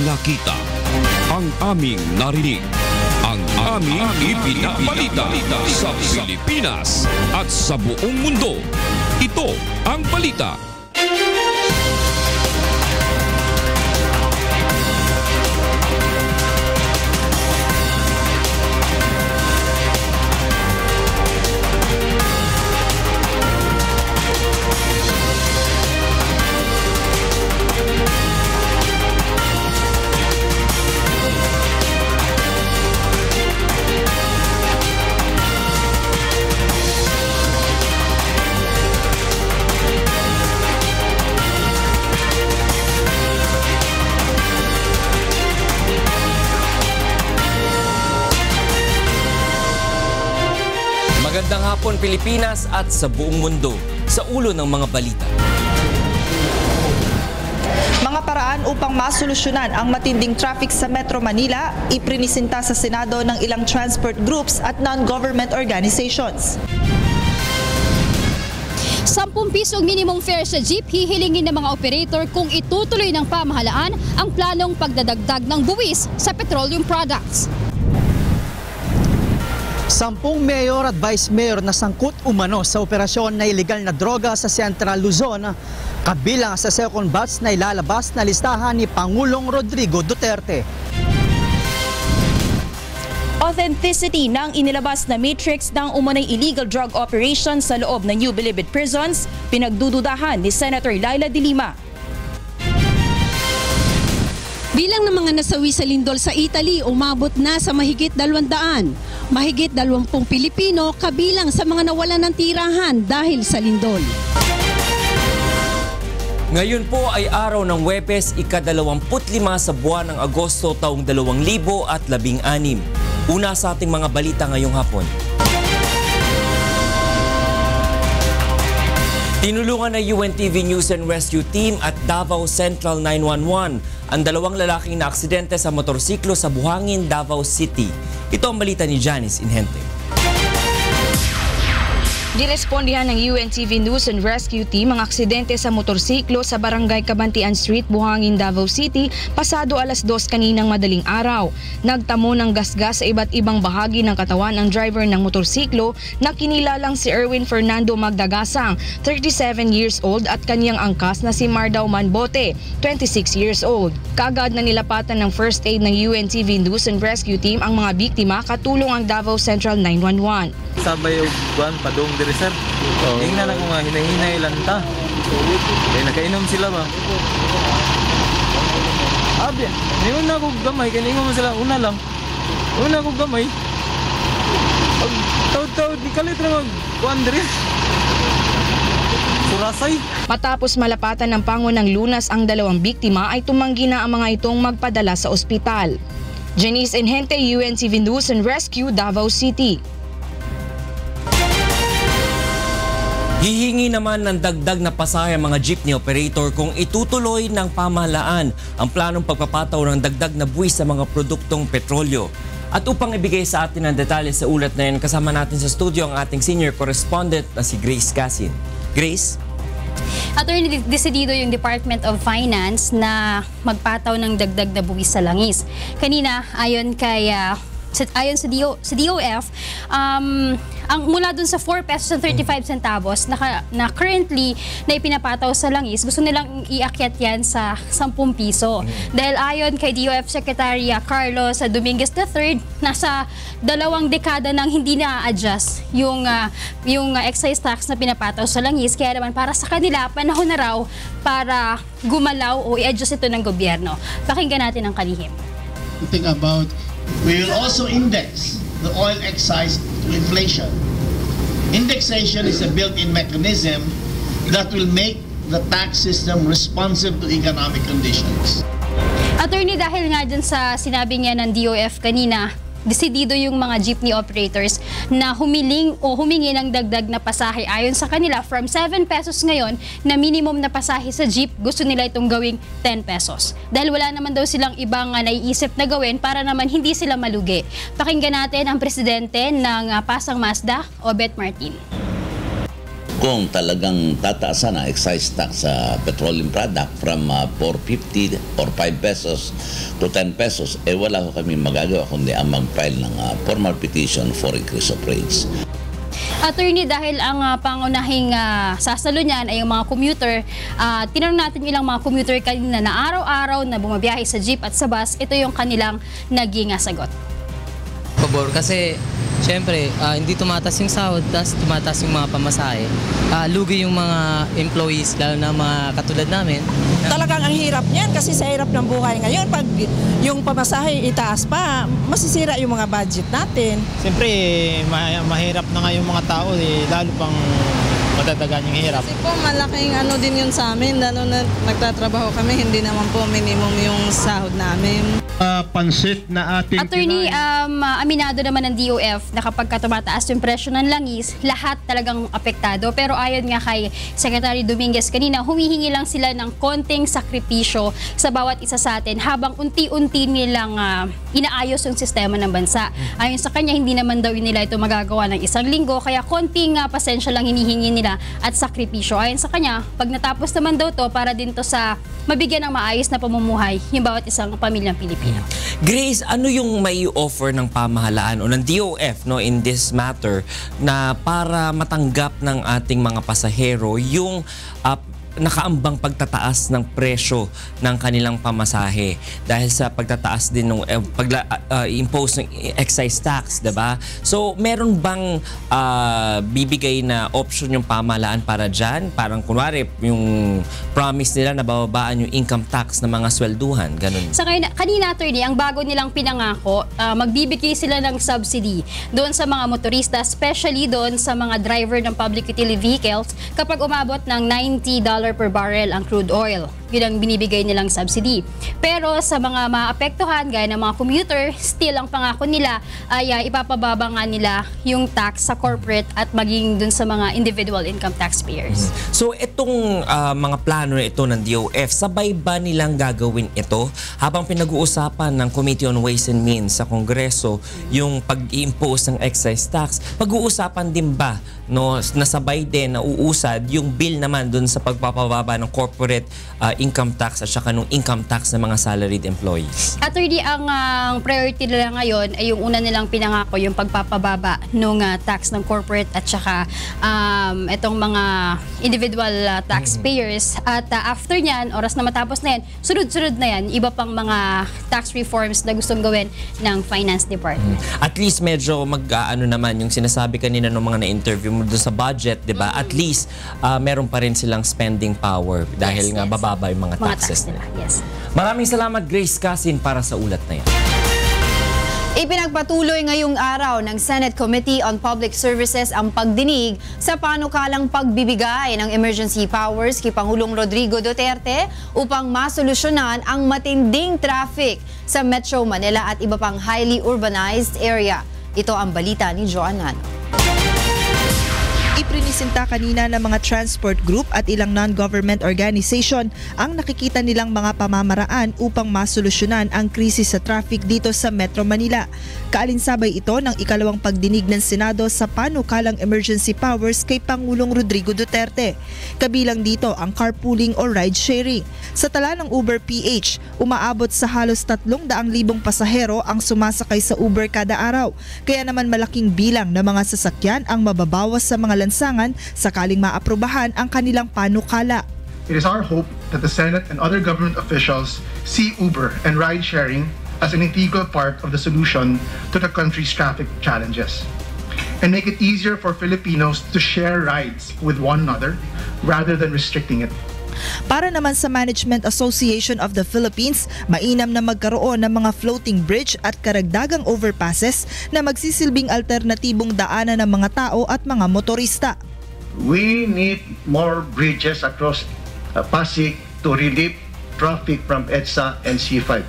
nakita, ang aming narinig, ang aming ipinabalita sa Pilipinas at sa buong mundo. Ito ang balita. Magandang hapon Pilipinas at sa buong mundo, sa ulo ng mga balita. Mga paraan upang masolusyonan ang matinding traffic sa Metro Manila, iprinisinta sa Senado ng ilang transport groups at non-government organizations. 10 pisong minimum fare sa jeep hihilingin ng mga operator kung itutuloy ng pamahalaan ang planong pagdadagdag ng buwis sa petroleum products. 10 mayor at vice mayor na sangkot umano sa operasyon na ilegal na droga sa Central Luzon, kabilang sa second batch na ilalabas na listahan ni Pangulong Rodrigo Duterte. Authenticity ng inilabas na matrix ng umunay illegal drug operation sa loob ng New Bilibid prisons, pinagdududahan ni Senator Laila De Lima. Bilang ng mga nasawi sa lindol sa Italy, umabot na sa mahigit 200. Mahigit 20 Pilipino kabilang sa mga nawalan ng tirahan dahil sa lindol. Ngayon po ay araw ng Huwebes, ika-25 sa buwan ng Agosto taong 2016. Una sa ating mga balita ngayong hapon. Tinulungan ng UNTV News and Rescue Team at Davao Central 911 ang 2 lalaking na aksidente sa motorsiklo sa Buhangin, Davao City. Ito ang balita ni Janice Inhente. Direspondihan ng UNTV News and Rescue Team ang aksidente sa motorsiklo sa Barangay Kabantian Street, Buhangin, Davao City pasado alas 2 kaninang madaling araw. Nagtamo ng gasgas sa iba't ibang bahagi ng katawan ang driver ng motorsiklo na kinilalang si Erwin Fernando Magdagasang, 37 years old at kanyang angkas na si Mardao Manbote, 26 years old. Kaagad na nilapatan ng first aid ng UNTV News and Rescue Team ang mga biktima katulong ang Davao Central 911. Sabay yung buwan, padong diri sir. Tingnan ako nga, hinahinay lang ta. Kaya nakainom sila ba? Abi, ngayon na ako gamay, kaningon mo sila, una lang. Una ako gamay. Pag taod-taod, di kalit na mag-buwan diri. Surasay. Matapos malapatan ng Pangunang Lunas ang 2 biktima ay tumanggi na ang mga itong magpadala sa ospital. Janice Inhente, UNTV News and Rescue, Davao City. Hihingi naman ng dagdag na pasahe ang mga jeepney operator kung itutuloy ng pamahalaan ang planong pagpapataw ng dagdag na buwis sa mga produktong petrolyo. At upang ibigay sa atin ang detalye sa ulat na yan, kasama natin sa studio ang ating senior correspondent na si Grace Casin. Grace? Attorney, desidido yung Department of Finance na magpataw ng dagdag na buwis sa langis. Kanina, ayon sa DOF, ang mula dun sa 4 pesos and 35 centavos na currently na ipinapataw sa langis, gusto nilang iakyat yan sa 10 piso. Dahil ayon kay DOF Secretary Carlos Dominguez III, nasa 2 dekada nang hindi na-adjust yung excise tax na pinapataw sa langis. Kaya naman para sa kanila, panahon na raw para gumalaw o i-adjust ito ng gobyerno. Pakinggan natin ang kalihim. Think about, we will also index the oil excise to inflation. Indexation is a built-in mechanism that will make the tax system responsive to economic conditions. Attorney, dahil nga dyan sa sinabi niya ng DOF kanina, desidido yung mga jeepney operators na humingi ng dagdag na pasahe. Ayon sa kanila, from 7 pesos ngayon na minimum na pasahe sa jeep, gusto nila itong gawing 10 pesos. Dahil wala naman daw silang ibang naiisip na gawin para naman hindi sila malugi. Pakinggan natin ang presidente ng Pasang Mazda, Obet Martin. kung talagang tataasan ang excise tax sa petroleum product from 450 or 5 pesos to 10 pesos, wala ko kami magagawa kundi ang mag-file ng formal petition for increase of rates. Attorney, dahil ang pangunahing sasalo niyan ay yung mga commuter, tinanong natin ilang mga commuter kanina na araw-araw na bumabiyahe sa jeep at sa bus, ito yung kanilang naging sagot. Pabor kasi syempre hindi tumataas yung sahod, tapos tumataas yung mga pamasahe. Lugi yung mga employees, lalo na mga katulad namin. Talagang ang hirap niyan kasi sa hirap ng buhay ngayon, pag yung pamasahe itaas pa, masisira yung mga budget natin. Siyempre, mahirap na nga yung mga tao, lalo pang madadagan yung hirap. Kasi po malaking ano din yun sa amin, lalo na nagtatrabaho kami, hindi naman po minimum yung sahod namin. Pansit na ating Attorney, aminado naman ng DOF na kapag tumataas yung presyo ng langis, lahat talagang apektado. Pero ayon nga kay Secretary Dominguez kanina, humihingi lang sila ng konting sakripisyo sa bawat isa sa atin habang unti-unti nilang inaayos yung sistema ng bansa. Ayon sa kanya, hindi naman daw nila ito magagawa ng isang linggo, kaya konting pasensya lang hinihingi nila at sakripisyo. Ayon sa kanya, pag natapos naman daw to, para din to sa mabigyan ng maayos na pamumuhay yung bawat isang pamilyang Pilipino. Grace, ano yung may offer ng pamahalaan o ng DOF in this matter na para matanggap ng ating mga pasahero yung nakaambang pagtataas ng presyo ng kanilang pamasahe dahil sa pagtataas din ng impose ng excise tax, diba? So, meron bang bibigay na option yung pamahalaan para dyan? Parang kunwari, yung promise nila na bababaan yung income tax ng mga swelduhan, ganun. Sa kanina, attorney, ang bago nilang pinangako, magbibigay sila ng subsidy doon sa mga motorista, especially doon sa mga driver ng public utility vehicles kapag umabot ng $90 per barrel ang crude oil. Yun ang binibigay nilang subsidy. Pero sa mga maapektuhan, gaya ng mga commuter, still ang pangako nila ay ipapababa nga nila yung tax sa corporate at maging dun sa mga individual income taxpayers. So itong mga plano na ito ng DOF, sabay ba nilang gagawin ito habang pinag-uusapan ng Committee on Ways and Means sa Kongreso yung pag-i-impose ng excise tax? Pag-uusapan din ba nasabay din na uusad yung bill naman dun sa pagpapababa ng corporate income tax at saka nung income tax ng mga salaried employees? Attorney, ang priority nila ngayon ay yung una nilang pinangako, yung pagpapababa ng tax ng corporate at saka itong mga individual taxpayers. At after nyan, oras na matapos na yan, sunod-sunod na yan, iba pang mga tax reforms na gustong gawin ng Finance Department. At least medyo naman yung sinasabi kanina ng mga na-interview mo doon sa budget, di ba? At least meron pa rin silang spending power dahil nga bababa yung mga taxes nila. Yes. Maraming salamat, Grace Casin, para sa ulat na yan. Ipinagpatuloy ngayong araw ng Senate Committee on Public Services ang pagdinig sa panukalang pagbibigay ng emergency powers kay Pangulong Rodrigo Duterte upang masolusyonan ang matinding traffic sa Metro Manila at iba pang highly urbanized area. Ito ang balita ni Joan Nano. Iprinisinta kanina ng mga transport group at ilang non-government organization ang nakikita nilang mga pamamaraan upang masolusyonan ang krisis sa traffic dito sa Metro Manila. Kaalinsabay ito ng ikalawang pagdinig ng Senado sa panukalang emergency powers kay Pangulong Rodrigo Duterte. Kabilang dito ang carpooling o ride-sharing. Sa tala ng Uber PH, umaabot sa halos 300,000 pasahero ang sumasakay sa Uber kada araw. Kaya naman malaking bilang ng mga sasakyan ang mababawas sa mga lansangan sakaling maaprubahan ang kanilang panukala. It is our hope that the Senate and other government officials see Uber and ride-sharing as an integral part of the solution to the country's traffic challenges and make it easier for Filipinos to share rides with one another rather than restricting it. Para naman sa Management Association of the Philippines, mainam na magkaroon ng mga floating bridge at karagdagang overpasses na magsisilbing alternatibong daanan ng mga tao at mga motorista. We need more bridges across Pasig to relieve traffic from EDSA and C5.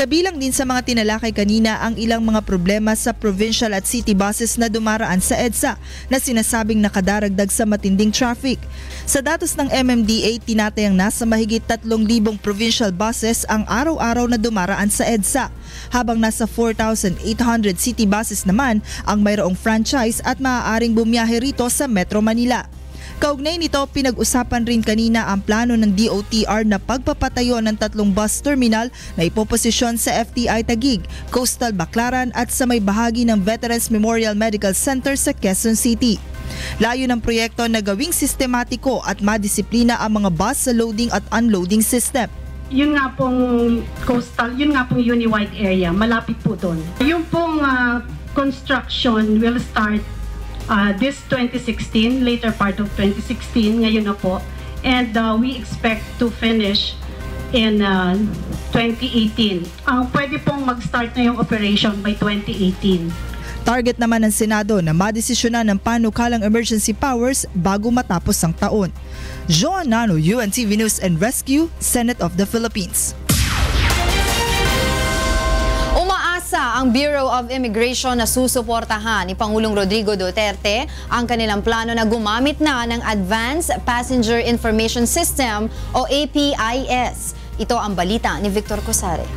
Kabilang din sa mga tinalakay kanina ang ilang mga problema sa provincial at city buses na dumaraan sa EDSA na sinasabing nakadaragdag sa matinding traffic. Sa datos ng MMDA, tinatayang nasa mahigit 3,000 provincial buses ang araw-araw na dumaraan sa EDSA, habang nasa 4,800 city buses naman ang mayroong franchise at maaaring bumiyahe rito sa Metro Manila. Kaugnay nito, pinag-usapan rin kanina ang plano ng DOTR na pagpapatayo ng 3 bus terminal na ipoposisyon sa FTI Taguig, Coastal Baclaran at sa may bahagi ng Veterans Memorial Medical Center sa Quezon City. Layo ng proyekto na gawing sistematiko at madisiplina ang mga bus sa loading at unloading system. Yun nga pong coastal, yun nga pong Uni-White area, malapit po doon. Yung pong construction will start this 2016, later part of 2016, ngayon na po. And we expect to finish in 2018. Pwede pong mag-start na yung operation by 2018. Target naman ng Senado na madesisyonan ng panukalang emergency powers bago matapos ang taon. Joan Nano, UNTV News and Rescue, Senate of the Philippines. Umaasa ang Bureau of Immigration na susuportahan ni Pangulong Rodrigo Duterte ang kanilang plano na gumamit na ng Advanced Passenger Information System o APIS. Ito ang balita ni Victor Cosare.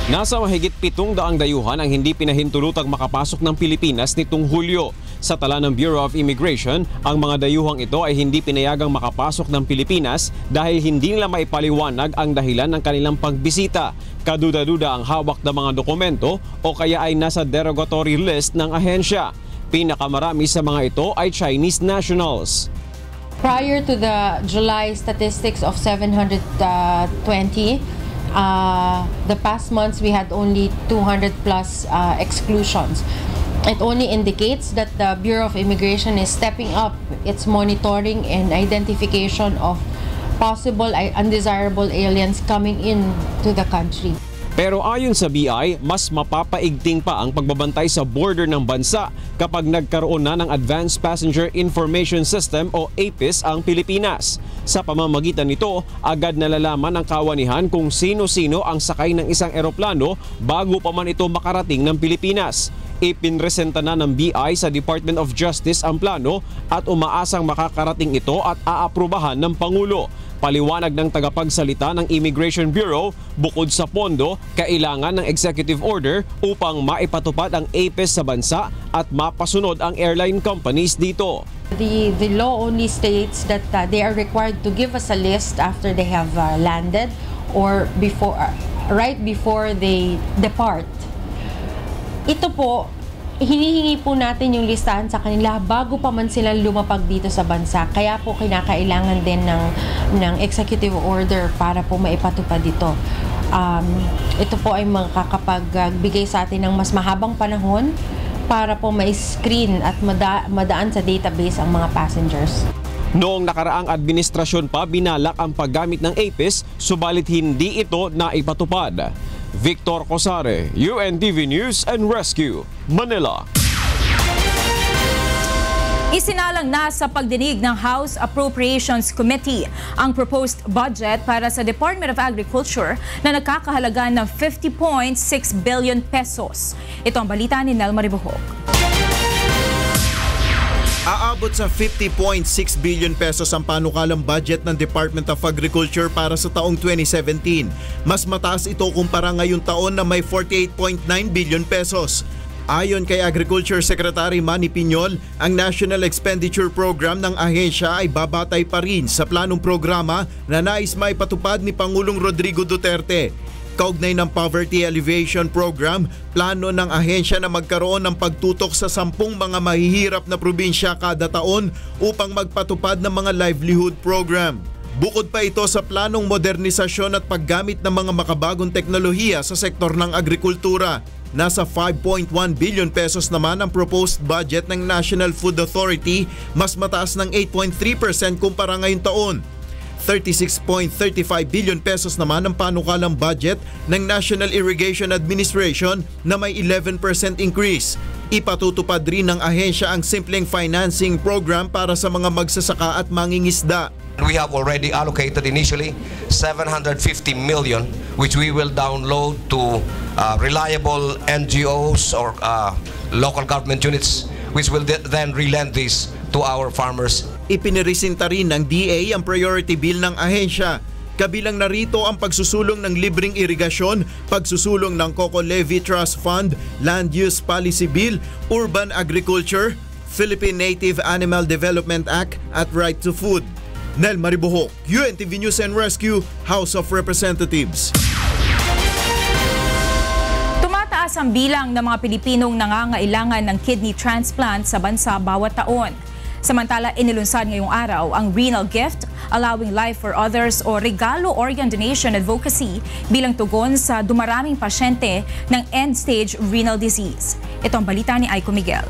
Nasa mahigit 700 dayuhan ang hindi pinahintulutang makapasok ng Pilipinas nitong Hulyo. Sa tala ng Bureau of Immigration, ang mga dayuhang ito ay hindi pinayagang makapasok ng Pilipinas dahil hindi nila maipaliwanag ang dahilan ng kanilang pagbisita. Kaduda-duda ang hawak ng mga dokumento o kaya ay nasa derogatory list ng ahensya. Pinakamarami sa mga ito ay Chinese nationals. Prior to the July statistics of 720, the past months we had only 200 plus exclusions. It only indicates that the Bureau of Immigration is stepping up its monitoring and identification of possible undesirable aliens coming in to the country. Pero ayon sa BI, mas mapapaigting pa ang pagbabantay sa border ng bansa kapag nagkaroon na ng Advanced Passenger Information System o APIS ang Pilipinas. Sa pamamagitan nito, agad nalalaman ng kawanihan kung sino-sino ang sakay ng isang eroplano bago pa man ito makarating ng Pilipinas. Ipinresenta na ng BI sa Department of Justice ang plano at umaasang makakarating ito at aaprubahan ng Pangulo. Paliwanag ng tagapagsalita ng Immigration Bureau, bukod sa pondo, kailangan ng executive order upang maipatupad ang APIS sa bansa at mapasunod ang airline companies dito. The law only states that they are required to give us a list after they have landed or before, right before they depart. Ito po, hinihingi po natin yung listahan sa kanila bago pa man sila lumapag dito sa bansa. Kaya po kinakailangan din ng executive order para po maipatupad dito. Ito po ay makakapagbigay sa atin ng mas mahabang panahon para po ma-screen at madaan sa database ang mga passengers. Noong nakaraang administrasyon pa binalak ang paggamit ng APIS, subalit hindi ito naipatupad. Victor Cosare, UNTV News and Rescue, Manila. Isinalang na sa pagdinig ng House Appropriations Committee ang proposed budget para sa Department of Agriculture na nagkakahalaga ng 50.6 billion pesos. Ito ang balita ni Nel Maribuhok. Aabot sa 50.6 billion pesos ang panukalang budget ng Department of Agriculture para sa taong 2017. Mas mataas ito kumpara ngayong taon na may 48.9 billion pesos. Ayon kay Agriculture Secretary Manny Piñol, ang National Expenditure Program ng ahensya ay babatay pa rin sa planong programa na nais maipatupad ni Pangulong Rodrigo Duterte. Kaugnay ng Poverty Alleviation Program, plano ng ahensya na magkaroon ng pagtutok sa 10 mga mahihirap na probinsya kada taon upang magpatupad ng mga livelihood program. Bukod pa ito sa planong modernisasyon at paggamit ng mga makabagong teknolohiya sa sektor ng agrikultura. Nasa 5.1 billion pesos naman ang proposed budget ng National Food Authority, mas mataas ng 8.3% kumpara ngayong taon. 36.35 billion pesos naman ang panukalang budget ng National Irrigation Administration na may 11% increase. Ipatutupad rin ng ahensya ang simpleng financing program para sa mga magsasaka at mangingisda. We have already allocated initially 750 million which we will download to reliable NGOs or local government units which will then relend this to our farmers. Ipiniresinta rin ng DA ang priority bill ng ahensya. Kabilang narito ang pagsusulong ng libreng irigasyon, pagsusulong ng Coco Levy Trust Fund, Land Use Policy Bill, Urban Agriculture, Philippine Native Animal Development Act at Right to Food. Nel Maribohok, UNTV News and Rescue, House of Representatives. Tumataas ang bilang ng mga Pilipinong nangangailangan ng kidney transplant sa bansa bawat taon. Samantala, inilunsad ngayong araw ang Renal Gift, Allowing Life for Others o Regalo Organ Donation Advocacy bilang tugon sa dumaraming pasyente ng end-stage renal disease. Ito ang balita ni Aiko Miguel.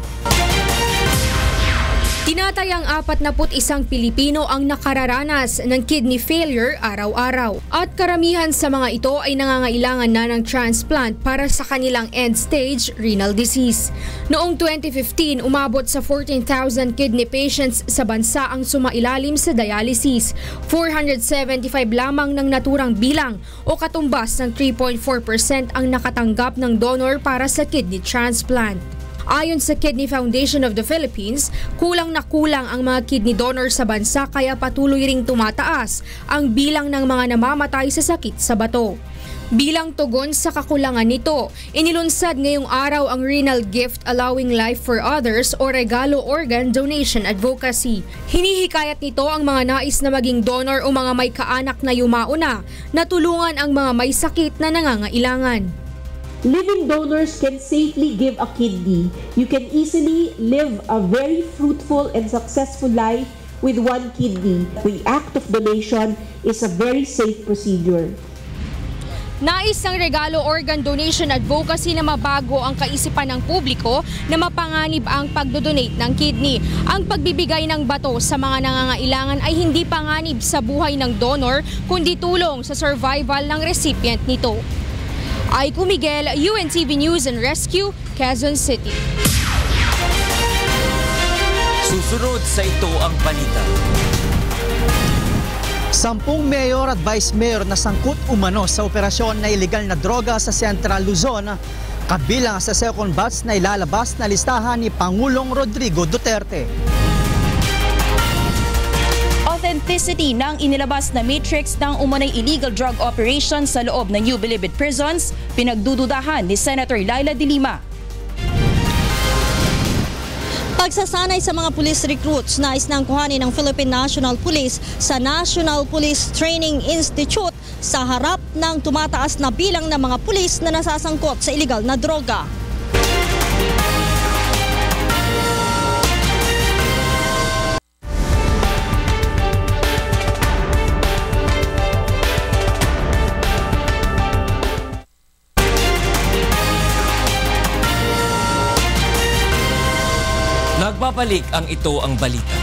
Tinatayang 41 Pilipino ang nakararanas ng kidney failure araw-araw at karamihan sa mga ito ay nangangailangan na ng transplant para sa kanilang end-stage renal disease. Noong 2015, umabot sa 14,000 kidney patients sa bansa ang sumailalim sa dialysis. 475 lamang ng naturang bilang o katumbas ng 3.4% ang nakatanggap ng donor para sa kidney transplant. Ayon sa Kidney Foundation of the Philippines, kulang na kulang ang mga kidney donor sa bansa kaya patuloy ring tumataas ang bilang ng mga namamatay sa sakit sa bato. Bilang tugon sa kakulangan nito, inilunsad ngayong araw ang Renal Gift Allowing Life for Others o Regalo Organ Donation Advocacy. Hinihikayat nito ang mga nais na maging donor o mga may kaanak na yumauna na tulungan ang mga may sakit na nangangailangan. Living donors can safely give a kidney. You can easily live a very fruitful and successful life with one kidney. The act of donation is a very safe procedure. Nais ng Regalo Organ Donation Advocacy na mabago ang kaisipan ng publiko na mapanganib ang pagdodonate ng kidney. Ang pagbibigay ng bato sa mga nangangailangan ay hindi panganib sa buhay ng donor kundi tulong sa survival ng recipient nito. Aiko Miguel, UNTV News and Rescue, Quezon City. Susunod sa ito ang balita. 10 mayor at vice mayor na sangkot umano sa operasyon na iligal na droga sa Central Luzon, kabilang sa second batch na ilalabas na listahan ni Pangulong Rodrigo Duterte. Authenticity ng inilabas na matrix ng umunay illegal drug operation sa loob ng New Bilibid Prisons, pinagdududahan ni Senator Laila De Lima. Pagsasanay sa mga police recruits nais nang kuhanin ng Philippine National Police sa National Police Training Institute sa harap ng tumataas na bilang ng mga pulis na nasasangkot sa illegal na droga. Nagbabalik ang ito ang balita.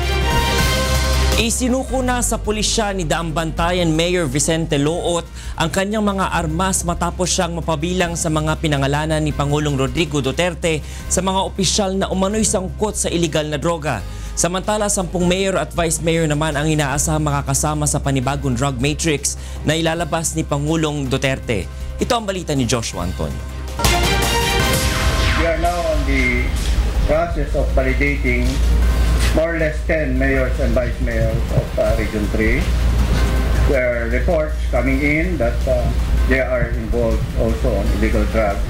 Isinuko na sa pulisya ni Daang Bantayan Mayor Vicente Loot ang kanyang mga armas matapos siyang mapabilang sa mga pinangalanan ni Pangulong Rodrigo Duterte sa mga opisyal na umano'y sangkot sa iligal na droga. Samantala, 10 mayor at vice mayor naman ang inaasahang makakasama sa panibagong drug matrix na ilalabas ni Pangulong Duterte. Ito ang balita ni Joshua Antonio. We are now on the process of validating more or less 10 mayors and vice mayors of Region 3. There are reports coming in that they are involved also on illegal drugs.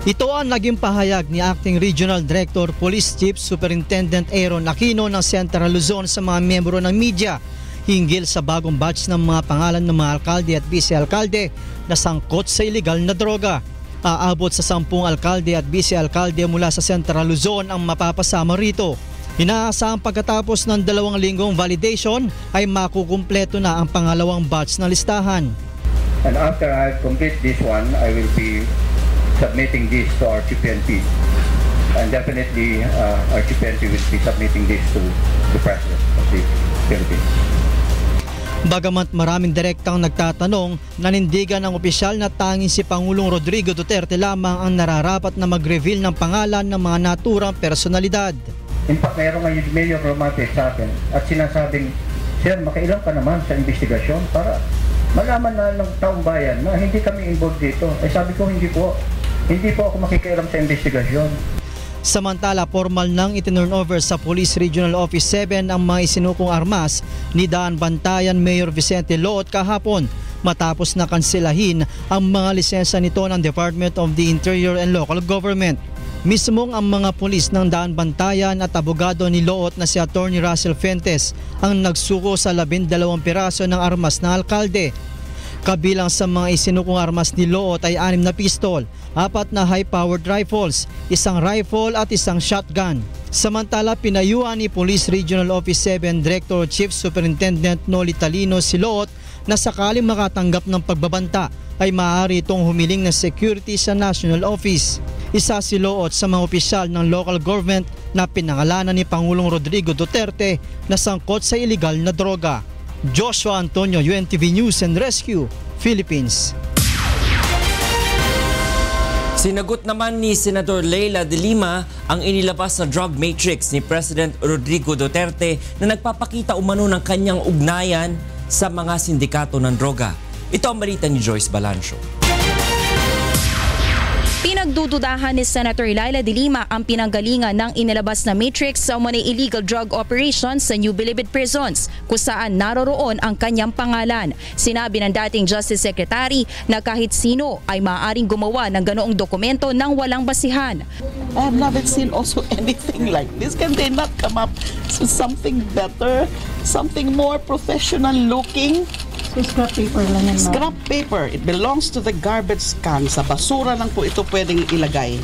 Ito ang naging pahayag ni Acting Regional Director Police Chief Superintendent Aaron Aquino ng Central Luzon sa mga miyembro ng media hinggil sa bagong batch ng mga pangalan ng mga alkalde at vice-alkalde na sangkot sa illegal na droga. Aabot sa 10 alkalde at vice-alkalde mula sa Central Luzon ang mapapasama rito. Inaasahang pagkatapos ng 2 linggong validation ay makukumpleto na ang pangalawang batch na listahan. And after I complete this one, I will be submitting this to our QPNP. And definitely our QPNP will be submitting this to the President of the Philippines. Bagamat maraming direktang nagtatanong, nanindigan ng opisyal na tanging si Pangulong Rodrigo Duterte lamang ang nararapat na mag-reveal ng pangalan ng mga naturang personalidad. In fact, mayroon ngayon Mayor Romate sa akin at sinasabing, Sir, makailang ka naman sa investigasyon para malaman na ng taong bayan na hindi kami involved dito. Eh sabi ko, hindi po ako makikialam sa investigasyon. Samantala, formal nang itinurnover sa Police Regional Office 7 ang mga isinukong armas ni Daang Bantayan Mayor Vicente Loot kahapon matapos na kanselahin ang mga lisensya nito ng Department of the Interior and Local Government. Mismong ang mga pulis ng Daan Bantayan at abogado ni Loot na si Attorney Russell Fuentes ang nagsuko sa 12 piraso ng armas ng alkalde. Kabilang sa mga isinukong armas ni Loot ay 6 na pistol, 4 na high-powered rifles, 1 rifle at 1 shotgun. Samantala, pinayuhan ni Police Regional Office 7 Director Chief Superintendent Noli Talino si Loot na sakaling makatanggap ng pagbabanta ay maaari itong humiling ng security sa National Office. Isa si Loot sa mga opisyal ng local government na pinangalanan ni Pangulong Rodrigo Duterte na sangkot sa iligal na droga. Joshua Antonio, UNTV News and Rescue, Philippines. Sinagot naman ni Senador Leila de Lima ang inilabas na drug matrix ni President Rodrigo Duterte na nagpapakita umano ng kanyang ugnayan sa mga sindikato ng droga. Ito ang balita ni Joyce Balancio. Pinagdududahan ni Senator Leila de Lima ang pinanggalingan ng inilabas na matrix sa umunay illegal drug operations sa New Bilibid prisons kung saan naroroon ang kanyang pangalan. Sinabi ng dating Justice Secretary na kahit sino ay maaaring gumawa ng ganoong dokumento ng walang basihan. I have never seen also anything like this. Can they not come up with something better, something more professional looking? Scrap paper lang yan. Scrap paper. It belongs to the garbage can. Sa basura lang po ito pwedeng ilagay.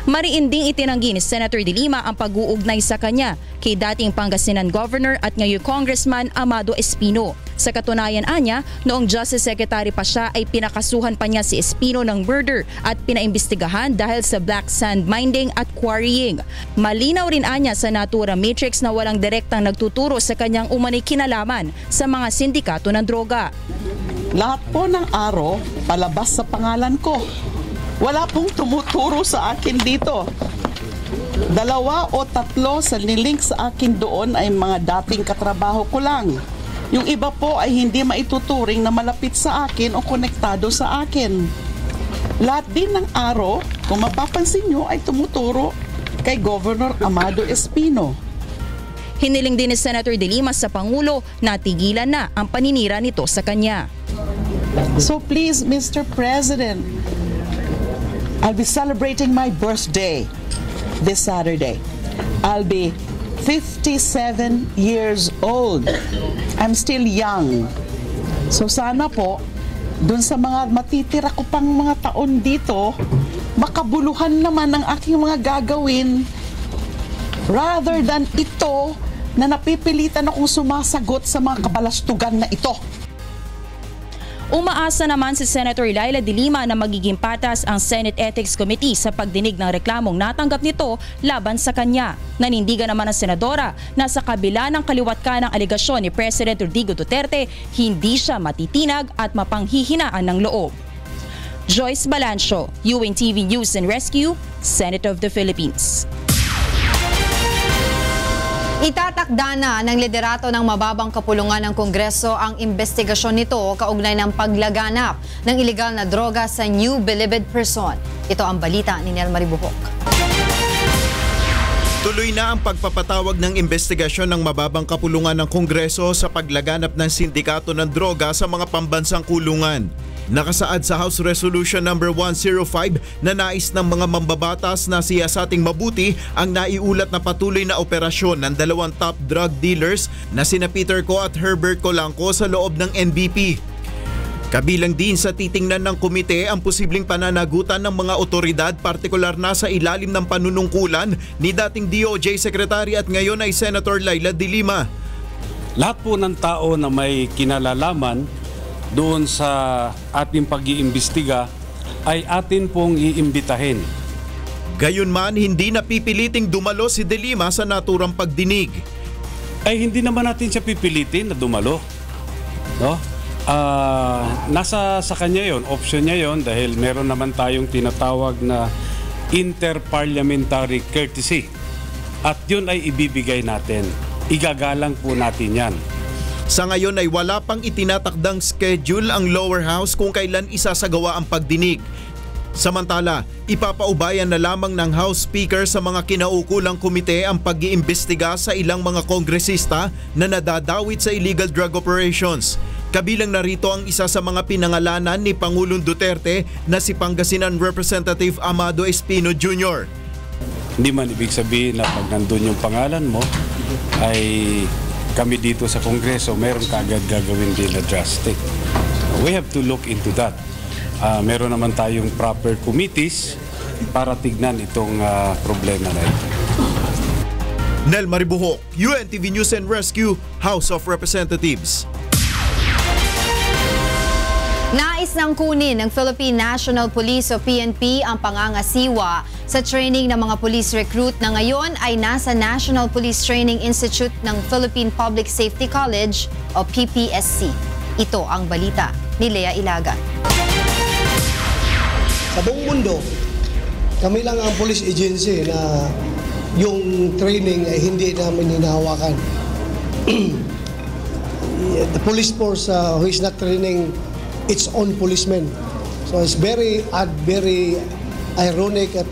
Mariinding itinanggi ni Senator de Lima ang pag-uugnay sa kanya kay dating Pangasinan Governor at ngayon Congressman Amado Espino. Sa katunayan anya, noong Justice Secretary pa siya ay pinakasuhan pa niya si Espino ng murder at pinaimbestigahan dahil sa black sand mining at quarrying. Malinaw rin anya sa Natura Matrix na walang direktang nagtuturo sa kanyang umanay kinalaman sa mga sindikato ng droga. Lahat po ng aro palabas sa pangalan ko. Wala pong tumuturo sa akin dito. 2 o 3 sa nilink sa akin doon ay mga dating katrabaho ko lang. Yung iba po ay hindi maituturing na malapit sa akin o konektado sa akin. Lahat din ng aro, kung mapapansin nyo, ay tumuturo kay Governor Amado Espino. Hiniling din ni Senator de Lima sa Pangulo na tigilan na ang paninira nito sa kanya. So please, Mr. President, I'll be celebrating my birthday this Saturday. I'll be 57 years old. I'm still young. So sana po, dun sa mga matitira ko pang mga taon dito, makabuluhan naman ang aking mga gagawin rather than ito na napipilitan akong sumasagot sa mga kabalastugan na ito. Umaasa naman si Senator Leila de Lima na magiging patas ang Senate Ethics Committee sa pagdinig ng reklamong natanggap nito laban sa kanya. Nanindigan naman ang senadora na sa kabila ng kaliwat-kanang aligasyon ni President Rodrigo Duterte, hindi siya matitinag at mapanghihinaan ng loob. Joyce Balancio, UNTV News and Rescue, Senate of the Philippines. Itatakda na ng liderato ng mababang kapulungan ng Kongreso ang investigasyon nito kaugnay ng paglaganap ng iligal na droga sa New Bilibid Prison. Ito ang balita ni Nel Maribuhok. Tuloy na ang pagpapatawag ng investigasyon ng mababang kapulungan ng Kongreso sa paglaganap ng sindikato ng droga sa mga pambansang kulungan. Nakasaad sa House Resolution No. 105 na nais ng mga mambabatas na siyasating mabuti ang naiulat na patuloy na operasyon ng 2 top drug dealers na sina Peter Co at Herbert Colanco sa loob ng NBP. Kabilang din sa titingnan ng komite ang posibleng pananagutan ng mga otoridad, partikular na sa ilalim ng panunungkulan ni dating DOJ Secretary at ngayon ay Senator Leila de Lima. Lahat po ng tao na may kinalalaman doon sa ating pag-iimbestiga ay atin pong iimbitahin. Gayunman, hindi napipiliting dumalo si De Lima sa naturang pagdinig. Ay hindi naman natin siya pipilitin na dumalo. No? Nasa sa kanya yon, option niya yon dahil meron naman tayong tinatawag na interparliamentary courtesy. At yun ay ibibigay natin. Igagalang po natin yan. Sa ngayon ay wala pang itinatakdang schedule ang lower house kung kailan isasagawa ang pagdinig. Samantala, ipapaubayan na lamang ng House Speaker sa mga kinaukulang komite ang pag-iimbestiga sa ilang mga kongresista na nadadawit sa illegal drug operations. Kabilang narito ang isa sa mga pinangalanan ni Pangulong Duterte na si Pangasinan Representative Amado Espino Jr. Hindi man ibig sabihin na pag nandun yung pangalan mo, ay kami dito sa Kongreso, meron kaagad gagawin din na drastic. We have to look into that. Meron naman tayong proper committees para tignan itong problema na ito. Nel Maribuhok, UNTV News and Rescue, House of Representatives. Nais nang kunin ng Philippine National Police o PNP ang pangangasiwa sa training ng mga police recruit na ngayon ay nasa National Police Training Institute ng Philippine Public Safety College o PPSC. Ito ang balita ni Lea Ilagan. Sa buong mundo, kami lang ang police agency na yung training ay hindi namin hinahawakan. The police force who is not training its own policemen. So it's very odd, very ironic at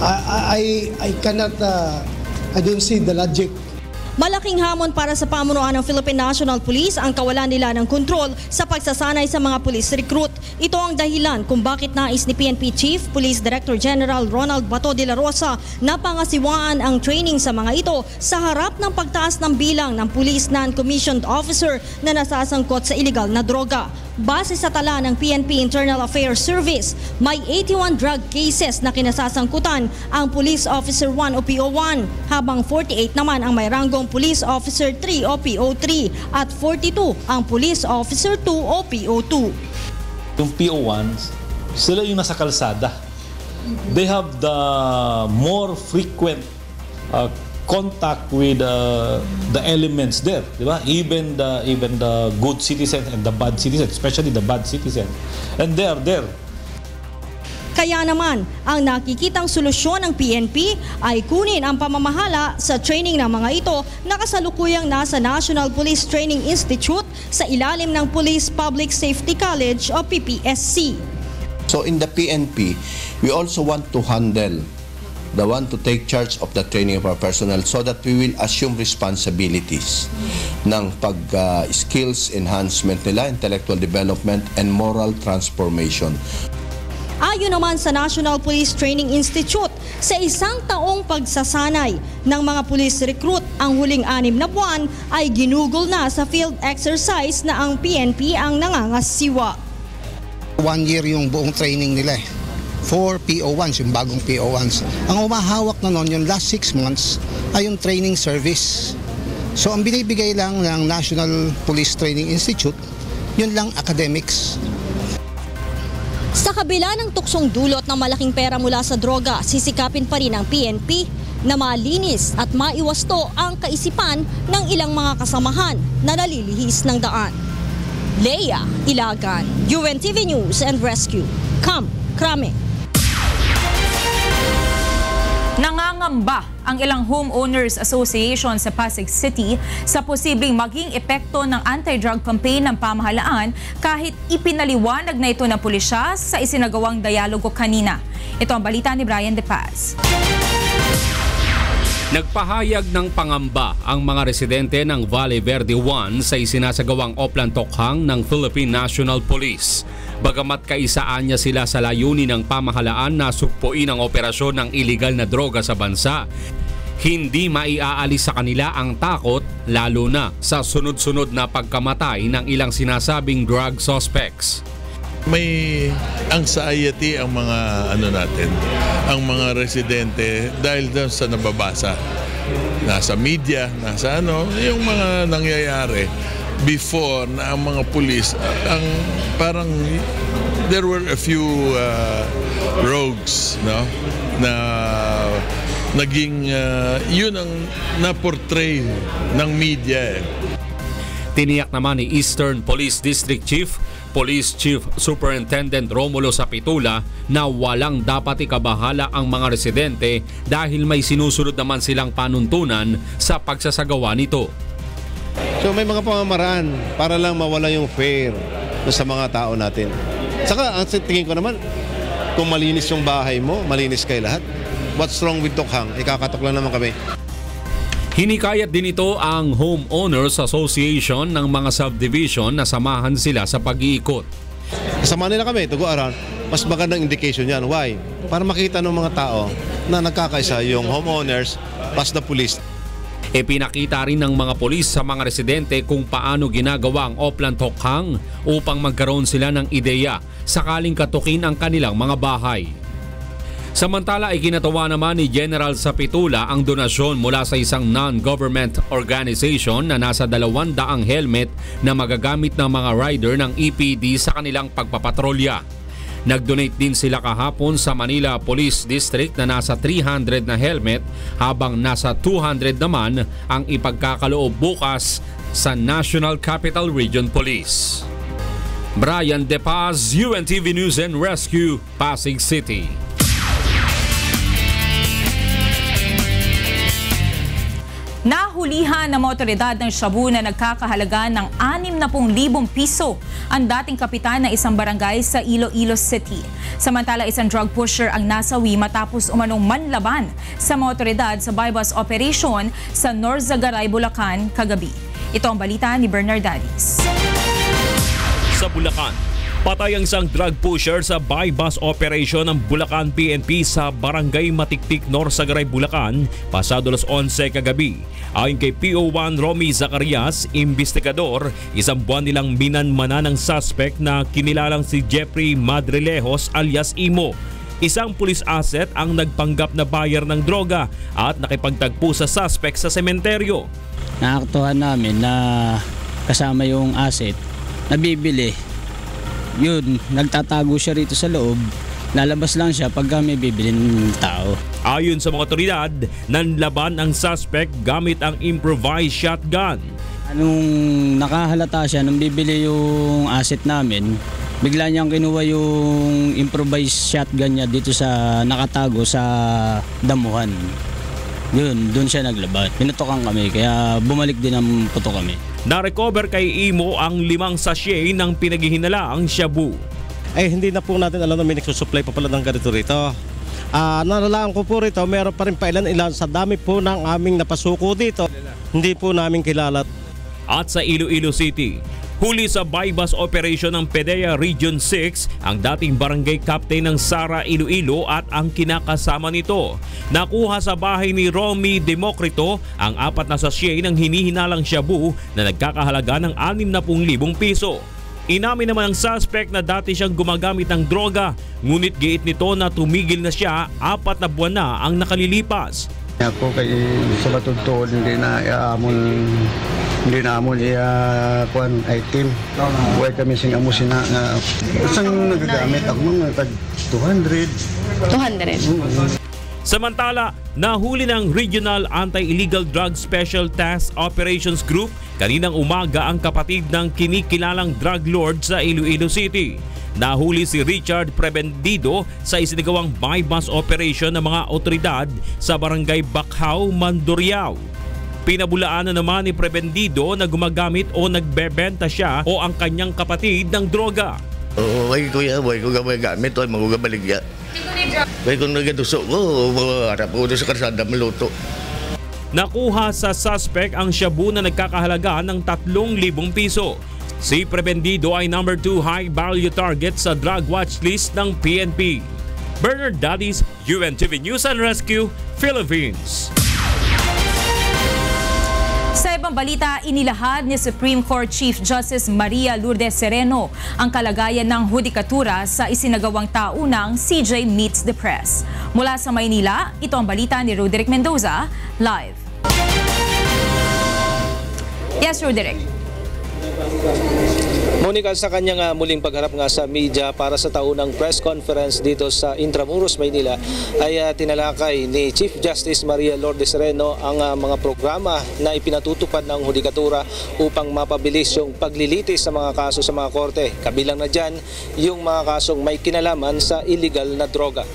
I cannot, I don't see the logic. Malaking hamon para sa pamunuan ng Philippine National Police ang kawalan nila ng kontrol sa pagsasanay sa mga police recruit. Ito ang dahilan kung bakit nais ni PNP Chief Police Director General Ronald Bato de la Rosa na pangasiwaan ang training sa mga ito sa harap ng pagtaas ng bilang ng police non-commissioned officer na nasasangkot sa illegal na droga. Base sa tala ng PNP Internal Affairs Service, may 81 drug cases na kinasasangkutan ang Police Officer 1 o PO1, habang 48 naman ang may ranggong Police Officer 3 o PO3 at 42 ang Police Officer 2 o PO2. Yung PO1s, sila yung nasa kalsada. They have the more frequent contact with the elements there, di ba? Even the good citizens and the bad citizens, especially the bad citizens, and they are there. Kaya naman, ang nakikitang solusyon ng PNP ay kunin ang pamamahala sa training ng mga ito na kasalukuyang nasa National Police Training Institute sa ilalim ng Police Public Safety College o PPSC. So in the PNP, we also want to handle the one to take charge of the training of our personnel so that we will assume responsibilities ng skills enhancement nila, intellectual development, and moral transformation. Ayon naman sa National Police Training Institute, sa isang taong pagsasanay ng mga police recruit, ang huling 6 na buwan ay ginugol na sa field exercise na ang PNP ang nangangasiwa. 1 year yung buong training nila 4 PO1s, yung bagong PO1s. Ang umahawak na noon, yung last 6 months, ay yung training service. So ang binibigay lang ng National Police Training Institute, yun lang academics. Sa kabila ng tuksong dulot ng malaking pera mula sa droga, sisikapin pa rin ng PNP na malinis at maiwasto ang kaisipan ng ilang mga kasamahan na nalilihis ng daan. Lea Ilagan, UNTV News and Rescue. Krame. Nangangamba ang ilang homeowners association sa Pasig City sa posibleng maging epekto ng anti-drug campaign ng pamahalaan kahit ipinaliwanag na ito ng pulisya sa isinagawang dialogo kanina. Ito ang balita ni Brian De Paz. Nagpahayag ng pangamba ang mga residente ng Valle Verde 1 sa isinasagawang Oplan Tokhang ng Philippine National Police. Bagamat kaisaan niya sila sa layunin ng pamahalaan na sugpuin ang operasyon ng iligal na droga sa bansa, hindi maiaalis sa kanila ang takot lalo na sa sunod-sunod na pagkamatay ng ilang sinasabing drug suspects. May anxiety ang mga ang mga residente dahil doon sa nababasa. Nasa media, yung mga nangyayari before na ang mga pulis, parang there were a few rogues, no? Na naging yun ang na-portray ng media. Tiniyak naman ni Eastern Police District Chief Police Chief Superintendent Romulo Sapitula na walang dapat ikabahala ang mga residente dahil may sinusunod naman silang panuntunan sa pagsasagawa nito. So may mga pamamaraan para lang mawala yung fear sa mga tao natin. Saka ang tingin ko naman, kung malinis yung bahay mo, malinis kayo lahat. What's wrong with Tokhang? Ikakatok lang naman kami. Hinikayat din ito ang Homeowners Association ng mga subdivision na samahan sila sa pag-iikot. Kasama nila kami to go around mas magandang indication yan. Why? Para makita ng mga tao na nagkakaisa yung homeowners plus the police. Ipinakita rin ng mga polis sa mga residente kung paano ginagawa ang Oplan Tokhang upang magkaroon sila ng ideya sakaling katukin ang kanilang mga bahay. Samantala, ikinatawa naman ni General Sapitula ang donasyon mula sa isang non-government organization na nasa 200 helmet na magagamit ng mga rider ng EPD sa kanilang pagpapatrolya. Nag-donate din sila kahapon sa Manila Police District na nasa 300 na helmet habang nasa 200 naman ang ipagkakaloob bukas sa National Capital Region Police. Brian De Paz, UNTV News and Rescue, Pasig City. Nahulihan ng mga otoridad ng Shabu na nagkakahalaga ng 60,000 piso ang dating kapitan ng isang barangay sa Iloilo City. Samantala, isang drug pusher ang nasawi matapos umanong manlaban sa mga otoridad sa buy-bus operation sa Norzagaray, Bulacan kagabi. Ito ang balita ni Bernard Dadis. Sa Bulacan, patay ang isang drug pusher sa buy-bus operation ng Bulacan PNP sa Barangay Matiktik, Norzagaray, Bulacan, pasado alas 11 kagabi. Ayon kay PO1 Romy Zacarias, investigador, isang buwan nilang minanmana ng suspect na kinilalang si Jeffrey Madrilejos alias Imo. Isang police asset ang nagpanggap na buyer ng droga at nakipagtagpo sa suspect sa sementeryo. Nakakatuhan namin na kasama yung asset na bibili. Yun, nagtatago siya rito sa loob. Lalabas lang siya pag may bibilin tao. Ayon sa mga otoridad, nanlaban ang suspect gamit ang improvised shotgun. Anong nakahalata siya nung bibili yung asset namin, bigla niyang kinuha yung improvised shotgun niya dito sa nakatago sa damuhan. Yun, doon siya naglaban. Pinutokan kami kaya bumalik din ang puto kami. Na-recover kay Imo ang 5 sachet ng pinaghihinalaang shabu. Ay hindi na po natin alam na may nagsusupply pa pala ng ganito rito. Nalalaan ko po rito, meron pa rin pa ilan sa dami po ng aming napasuko dito. Hindi po namin kilala. At sa Iloilo City, huli sa buy-bus operation ng PDEA Region 6 ang dating barangay captain ng Sara, Iloilo at ang kinakasama nito. Nakuha sa bahay ni Romy Democrito ang 4 na sachet ng hinihinalang shabu na nagkakahalaga ng 60,000 piso. Inamin naman ang suspect na dati siyang gumagamit ng droga, ngunit giit nito na tumigil na siya 4 na buwan na ang nakalilipas. Ako kay sa batudtod hindi na amon kuan item. Buhay kami sing amo sina nga isang nagagamit ako mga tag 200. Samantala, nahuli ng Regional Anti-Illegal Drug Special Task Operations Group kaninang umaga ang kapatid ng kinikilalang drug lord sa Iloilo City. Nahuli si Richard Prebendido sa isinagawang buy-bus operation ng mga otoridad sa Barangay Bakhaw, Mandurriao. Pinabulaan na naman ni Prebendido na gumagamit o nagbebenta siya o ang kanyang kapatid ng droga. Ay kuya, boy ko gamit o magugabaligya. Ay kung nagaduso ko, harap ko sa karsada maluto. Nakuha sa suspect ang shabu na nagkakahalaga ng 3,000 piso. Si Prebendido ay number 2 high value target sa drug watch list ng PNP. Bernard Dadis, UNTV News and Rescue, Philippines. Sa ibang balita, inilahad ni Supreme Court Chief Justice Maria Lourdes Sereno ang kalagayan ng hudikatura sa isinagawang taunang CJ Meets the Press. Mula sa Maynila, ito ang balita ni Roderick Mendoza, live. Yes, Roderick. Monica, sa kanyang muling pagharap nga sa media para sa taunang press conference dito sa Intramuros, Maynila, ay tinalakay ni Chief Justice Maria Lourdes Sereno ang mga programa na ipinatutupad ng hudikatura upang mapabilis yung paglilitis sa mga kaso sa mga korte. Kabilang na dyan yung mga kasong may kinalaman sa illegal na droga.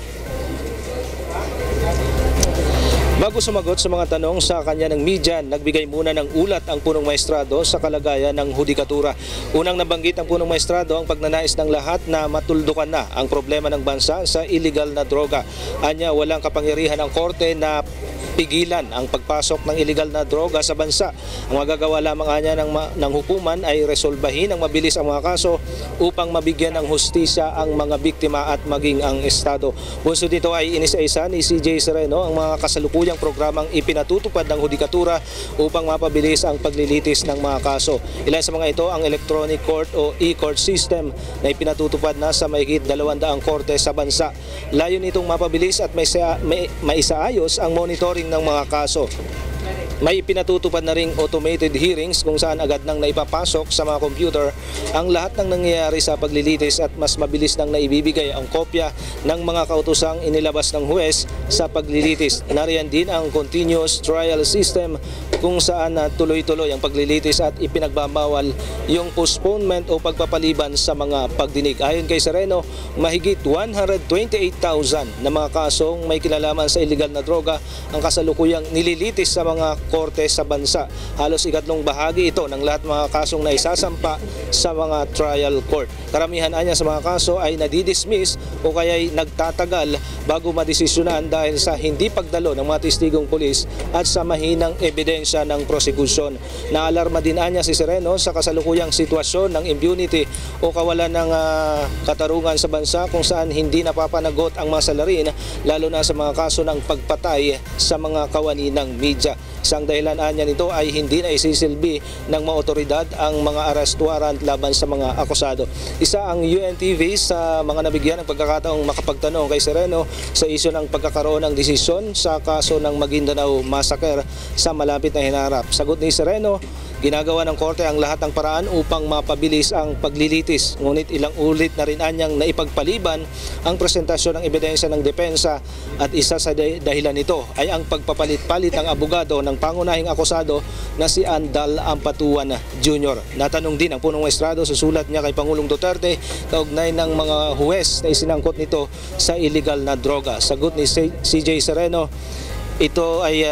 Bago sumagot sa mga tanong sa kanya ng media, nagbigay muna ng ulat ang punong maestrado sa kalagayan ng hudikatura. Unang nabanggit ang punong maestrado ang pagnanais ng lahat na matuldukan na ang problema ng bansa sa illegal na droga. Anya, walang kapangyarihan ang korte na pigilan ang pagpasok ng illegal na droga sa bansa. Ang magagawa lamang anya ng hukuman ay resolbahin ng mabilis ang mga kaso upang mabigyan ng hustisya ang mga biktima at maging ang Estado. Bunso dito ay inisa-isa ni CJ Sereno ang mga kasalukuyang programang ipinatutupad ng Hudikatura upang mapabilis ang paglilitis ng mga kaso. Ilan sa mga ito ang electronic court o e-court system na ipinatutupad na sa mahigit 200 korte sa bansa. Layon nitong mapabilis at maisaayos ang monitoring ng mga kaso. May ipinatutupad na ring automated hearings kung saan agad nang naipapasok sa mga computer ang lahat ng nangyayari sa paglilitis at mas mabilis nang naibibigay ang kopya ng mga kautusang inilabas ng huwes sa paglilitis. Nariyan din ang continuous trial system kung saan tuloy-tuloy ang paglilitis at ipinagbabawal yung postponement o pagpapaliban sa mga pagdinig. Ayon kay Sereno, mahigit 128,000 na mga kasong may kinalaman sa illegal na droga ang kasalukuyang nililitis sa mga korte sa bansa. Halos ikatlong bahagi ito ng lahat mga kasong naisasampa sa mga trial court. Karamihan anya sa mga kaso ay nadidismiss o kaya'y nagtatagal bago madesisyonan dahil sa hindi pagdalo ng mga testigong pulis at sa mahinang ebidensya ng prosekusyon. Naalarma din anya si Sereno sa kasalukuyang sitwasyon ng impunity o kawalan ng katarungan sa bansa kung saan hindi napapanagot ang mga salarin lalo na sa mga kaso ng pagpatay sa mga kawani ng media. Isang dahilan anya nito ay hindi na isisilbi ng mga otoridad ang mga arrest warrant laban sa mga akusado. Isa ang UNTV sa mga nabigyan ng pagkakataong makapagtanong kay Sereno sa isyu ng pagkakaroon ng desisyon sa kaso ng Maguindanao Massacre sa malapit na hinarap. Sagot ni Sereno, ginagawa ng korte ang lahat ng paraan upang mapabilis ang paglilitis. Ngunit ilang ulit na rin anyang naipagpaliban ang presentasyon ng ebidensya ng depensa at isa sa dahilan nito ay ang pagpapalit-palit ng abogado ng pangunahing akusado na si Andal Ampatuan Jr. Natanong din ang punong maestrado sa sulat niya kay Pangulong Duterte kaugnay ng mga huwes na isinangkot nito sa illegal na droga. Sagot ni CJ Sereno, ito ay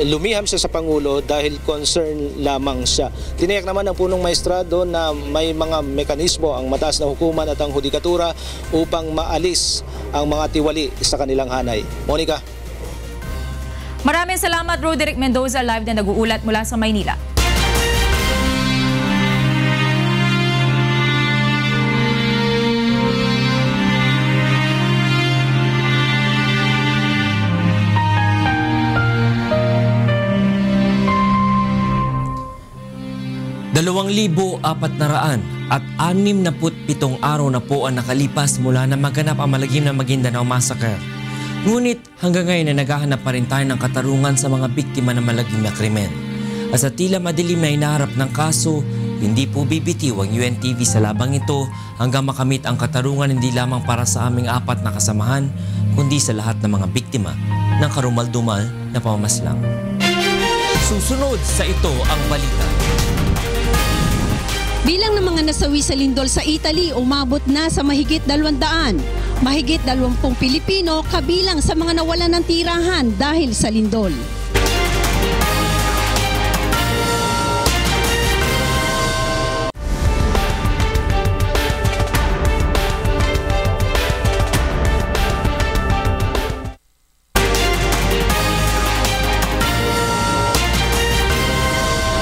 lumiham siya sa Pangulo dahil concern lamang siya. Tiniyak naman ng punong maestrado na may mga mekanismo ang mataas na hukuman at ang Hudikatura upang maalis ang mga tiwali sa kanilang hanay. Monica. Maraming salamat, Roderick Mendoza, live na nag-uulat mula sa Maynila. at 67 araw na po ang nakalipas mula na maganap ang malagim na Maguindanao Massacre. Ngunit hanggang ngayon ay naghahanap pa rin tayo ng katarungan sa mga biktima ng malagim na krimen. At sa tila madilim na hinaharap ng kaso, hindi po bibitiw ang UNTV sa labang ito hanggang makamit ang katarungan hindi lamang para sa aming 4 na kasamahan, kundi sa lahat ng mga biktima ng karumal-dumal na pamamaslang. Susunod sa ito ang balita. Bilang ng mga nasawi sa lindol sa Italy, umabot na sa mahigit 200. Mahigit 20 Pilipino kabilang sa mga nawalan ng tirahan dahil sa lindol.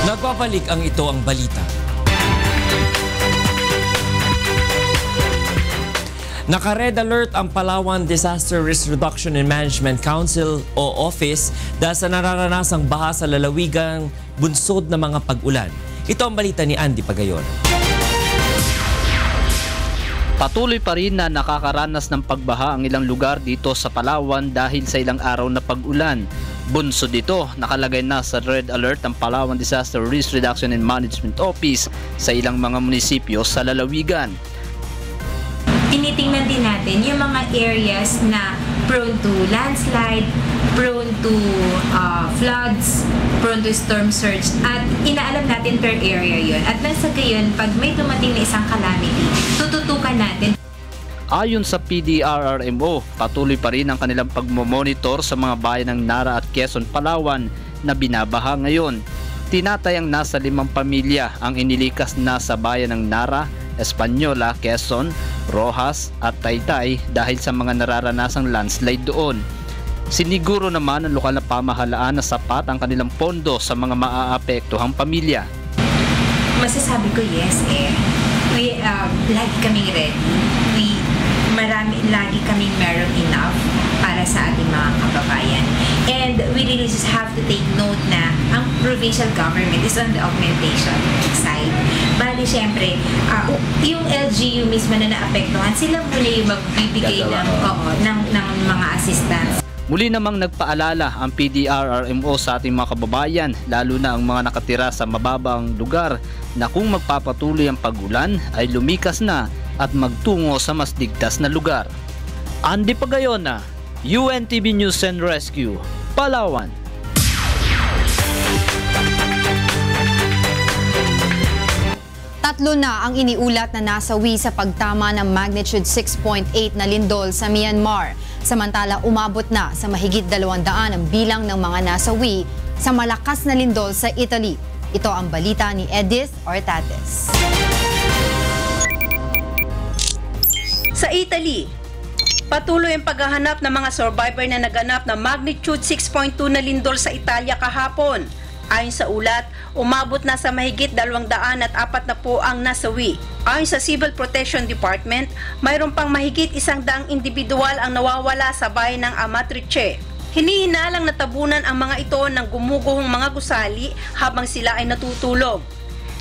Nagbabalik ang ito ang balita. Naka-red alert ang Palawan Disaster Risk Reduction and Management Council o Office dahil sa nararanasang baha sa lalawigang bunsod na mga pag-ulan. Ito ang balita ni Andy Pagayon. Patuloy pa rin na nakakaranas ng pagbaha ang ilang lugar dito sa Palawan dahil sa ilang araw na pag-ulan. Bunsod dito, nakalagay na sa red alert ang Palawan Disaster Risk Reduction and Management Office sa ilang mga munisipyo sa lalawigan. Tinitingnan din natin yung mga areas na prone to landslide, prone to floods, prone to storm surge, at inaalam natin per area yun. At nasa gayon, pag may dumating na isang calamity, tututukan natin. Ayon sa PDRRMO, patuloy pa rin ang kanilang pagmomonitor sa mga bayan ng Nara at Quezon, Palawan na binabaha ngayon. Tinatayang nasa 5 pamilya ang inilikas na sa bayan ng Nara, Española, Quezon, Rojas at Taytay dahil sa mga nararanasang landslide doon. Siniguro naman ng lokal na pamahalaan na sapat ang kanilang pondo sa mga maaapektuhang pamilya. Masasabi ko yes lagi kaming ready. Lagi kaming meron enough para sa ating mga kababayan. And we really just have to take note na ang provincial government is on the augmentation side. Bali, syempre, yung LGU mismo na naapektuhan, sila muna yung magbibigay ng mga assistance. Muli namang nagpaalala ang PDRRMO sa ating mga kababayan, lalo na ang mga nakatira sa mababang lugar, na kung magpapatuloy ang pag-ulan ay lumikas na at magtungo sa mas ligtas na lugar. Andy Pagayona, UNTV News and Rescue, Palawan. Tatlo na ang iniulat na nasawi sa pagtama ng magnitude 6.8 na lindol sa Myanmar. Samantala, umabot na sa mahigit 200 ang bilang ng mga nasawi sa malakas na lindol sa Italy. Ito ang balita ni Edith Ortates. Sa Italy, patuloy ang paghahanap ng mga survivor na naganap na magnitude 6.2 na lindol sa Italia kahapon. Ayon sa ulat, umabot na sa mahigit 240 ang nasawi. Ayon sa Civil Protection Department, mayroon pang mahigit 100 individual ang nawawala sa bayan ng Amatrice. Hinihinalang natabunan ang mga ito ng gumuguhong mga gusali habang sila ay natutulog.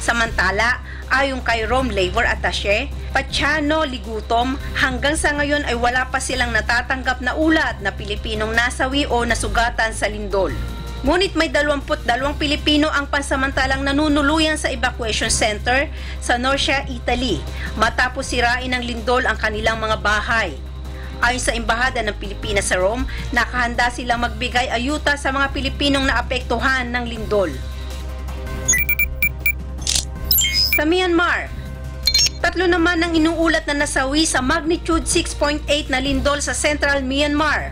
Samantala, ayon kay Rome Labor Attaché, Paciano Ligutom, hanggang sa ngayon ay wala pa silang natatanggap na ulat na Pilipinong nasawi o nasugatan sa lindol. Ngunit may 22 Pilipino ang pansamantalang nanunuluyan sa evacuation center sa Norcia, Italy, matapos sirain ng lindol ang kanilang mga bahay. Ayon sa Embahada ng Pilipinas sa Rome, nakahanda silang magbigay ayuda sa mga Pilipinong naapektuhan ng lindol. Sa Myanmar, 3 naman ang inuulat na nasawi sa magnitude 6.8 na lindol sa Central Myanmar.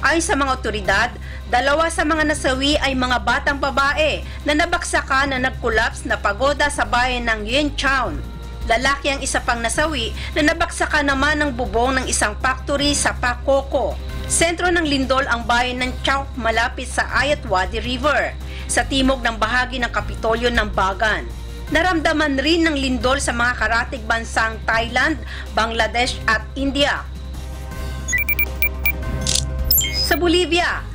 Ayon sa mga otoridad, 2 sa mga nasawi ay mga batang babae na nabaksakan na nag-collapse na pagoda sa bayan ng Yenchaon. Lalaki ang isa pang nasawi na nabaksakan naman ng bubong ng isang factory sa Pakoko. Sentro ng lindol ang bayan ng Chowk malapit sa Ayatwadi River, sa timog ng bahagi ng Kapitolyo ng Bagan. Naramdaman rin ng lindol sa mga karatig bansang Thailand, Bangladesh at India. Sa Bolivia,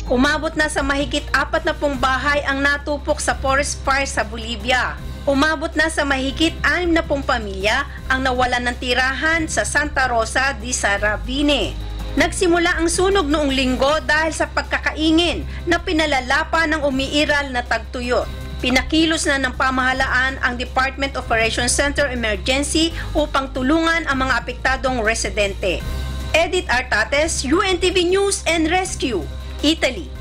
umabot na sa mahigit 40 bahay ang natupok sa forest fire sa Bolivia. Umabot na sa mahigit 60 pamilya ang nawalan ng tirahan sa Santa Rosa de Saravine. Nagsimula ang sunog noong linggo dahil sa pagkakaingin na pinalala pa ng umiiral na tagtuyot. Pinakilos na ng pamahalaan ang Department Operations Center Emergency upang tulungan ang mga apektadong residente. Edith Artates, UNTV News and Rescue, Italy.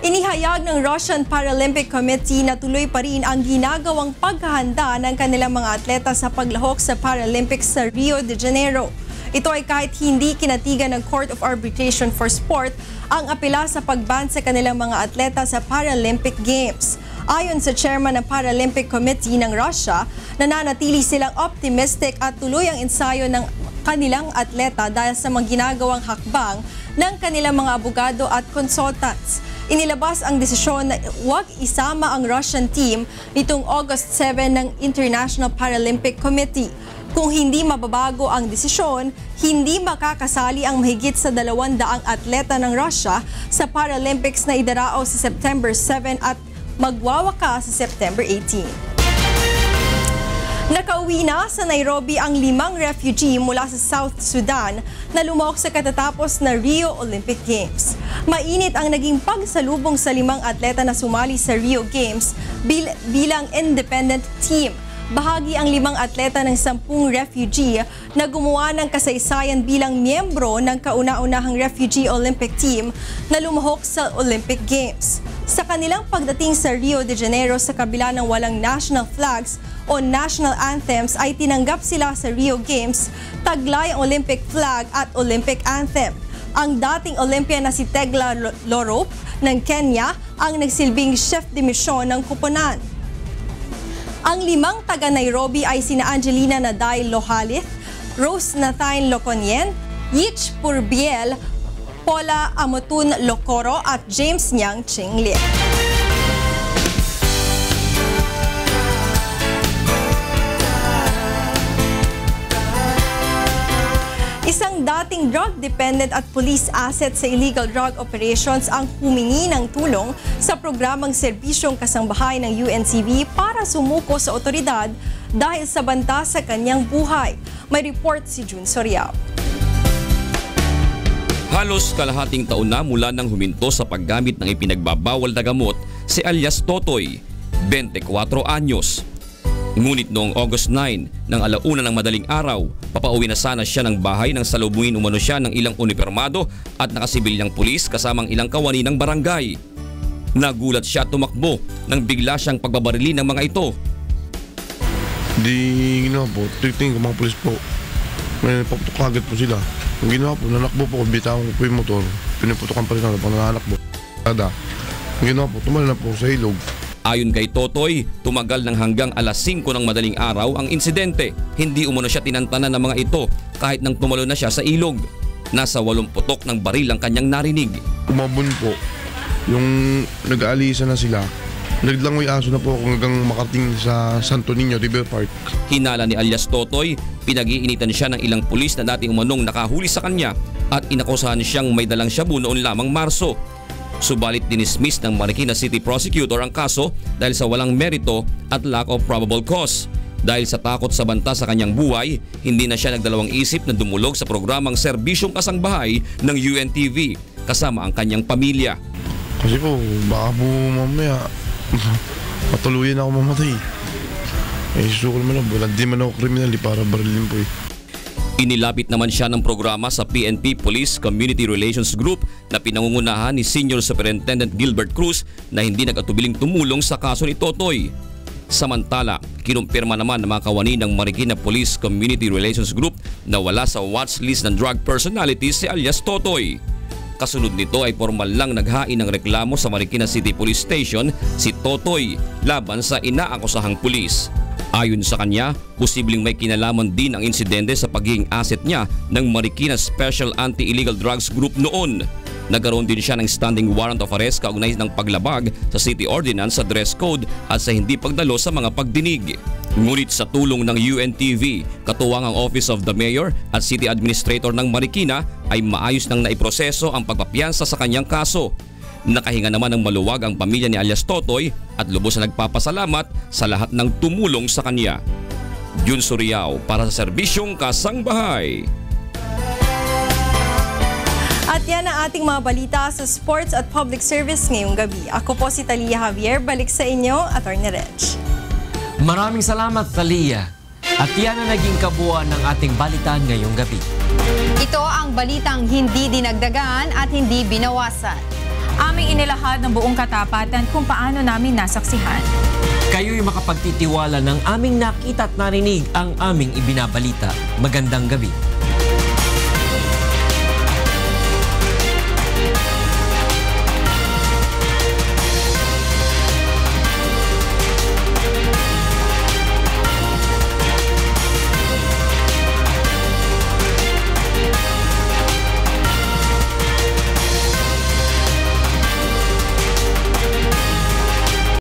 Inihayag ng Russian Paralympic Committee na tuloy pa rin ang ginagawang paghahanda ng kanilang mga atleta sa paglahok sa Paralympics sa Rio de Janeiro. Ito ay kahit hindi kinatigan ng Court of Arbitration for Sport ang apela sa pagban sa kanilang mga atleta sa Paralympic Games. Ayon sa chairman ng Paralympic Committee ng Russia, nananatili silang optimistic at tuloy ang ensayo ng kanilang atleta dahil sa mga ginagawang hakbang ng kanilang mga abogado at consultants. Inilabas ang desisyon na huwag isama ang Russian team nitong August 7 ng International Paralympic Committee. Kung hindi mababago ang desisyon, hindi makakasali ang mahigit sa 200 atleta ng Russia sa Paralympics na idarao sa September 7 at magwawakas sa September 18. Nakauwi na sa Nairobi ang 5 refugee mula sa South Sudan na lumahok sa katatapos na Rio Olympic Games. Mainit ang naging pagsalubong sa 5 atleta na sumali sa Rio Games bilang independent team. Bahagi ang 5 atleta ng 10 refugee na gumawa ng kasaysayan bilang miyembro ng kauna-unahang refugee Olympic team na lumahok sa Olympic Games. Sa kanilang pagdating sa Rio de Janeiro sa kabila ng walang national flags o national anthems ay tinanggap sila sa Rio Games, taglay ang Olympic flag at Olympic anthem. Ang dating Olympian na si Tegla Lorop ng Kenya ang nagsilbing chef de mission ng kuponan. Ang 5 taga-Nairobi ay sina Angelina Naday Lohalith, Rose Nathain Loconien, Yich Purbiel, Paula Amotun Locoro at James Nyang Chinglien. Isang dating drug dependent at police asset sa illegal drug operations ang humingi ng tulong sa programang serbisyong kasangbahay ng UNCV para sumuko sa otoridad dahil sa banta sa kanyang buhay. May report si June Soriao. Halos kalahating taon na mula nang huminto sa paggamit ng ipinagbabawal na gamot si alias Totoy, 24 anyos. Ngunit noong August 9 ng 1:00 ng madaling araw, papauwi na sana siya ng bahay nang salubungin umano siya ng ilang unipermado at nakasibilyang pulis kasamang ilang kawani ng barangay. Nagulat siya at tumakbo nang bigla siyang pagbabarili ng mga ito. Di ginawa po, tingin ko mga pulis po. May paputok po sila. Ang ginawa po, nanakbo po, bitawan ko po yung motor. Pinuputokan pa rin ako pang nanakbo. Ang ginawa po, tumal na po sa ilog. Ayon kay Totoy, tumagal ng hanggang 5:00 ng madaling araw ang insidente. Hindi umano siya tinantanan ng mga ito kahit nang tumalo na siya sa ilog. Nasa 8 putok ng baril ang kanyang narinig. Umabon po, yung nag-aalisa na sila. Naglangoy aso na po ako hanggang makarating sa Santo Niño River Park. Hinala ni alias Totoy, pinag-iinitan siya ng ilang pulis na dating umanong nakahuli sa kanya at inakusahan siyang may dalang shabu noon lamang Marso. Subalit dinismiss ng Marikina City Prosecutor ang kaso dahil sa walang merito at lack of probable cause. Dahil sa takot sa banta sa kanyang buhay, hindi na siya nagdalawang isip na dumulog sa programang Serbisyong Kasangbahay ng UNTV kasama ang kanyang pamilya. Kasi po, baka po mamaya matuluyan ako mamatay. Eh, suko naman ako. Hindi man ako kriminal para barilin po eh. Inilapit naman siya ng programa sa PNP Police Community Relations Group na pinangungunahan ni Senior Superintendent Gilbert Cruz na hindi nag-atubiling tumulong sa kaso ni Totoy. Samantala, kinumpirma naman ng mga kawani ng Marikina Police Community Relations Group na wala sa watch list ng drug personalities si alias Totoy. Kasunod nito ay formal lang naghain ng reklamo sa Marikina City Police Station si Totoy laban sa inaakusahang pulis. Ayon sa kanya, posibleng may kinalaman din ang insidente sa pagiging asset niya ng Marikina Special Anti-Illegal Drugs Group noon. Nagkaroon din siya ng standing warrant of arrest kaugnay ng paglabag sa city ordinance sa dress code at sa hindi pagdalo sa mga pagdinig. Ngunit sa tulong ng UNTV, katuwang ang Office of the Mayor at City Administrator ng Marikina ay maayos nang naiproseso ang pagpapiyansa sa kanyang kaso. Nakahinga naman ng maluwag ang pamilya ni alias Totoy at lubos na nagpapasalamat sa lahat ng tumulong sa kanya. June Soriao para sa Serbisyong Kasangbahay. At yan ang ating mga balita sa sports at public service ngayong gabi. Ako po si Talia Javier. Balik sa inyo, Atty. Reg. Maraming salamat, Talia. At yan ang naging kabuuan ng ating balitaan ngayong gabi. Ito ang balitang hindi dinagdagan at hindi binawasan. Aming inilahad ng buong katapatan kung paano namin nasaksihan. Kayo'y makapagtitiwala ng aming nakita at narinig ang aming ibinabalita. Magandang gabi.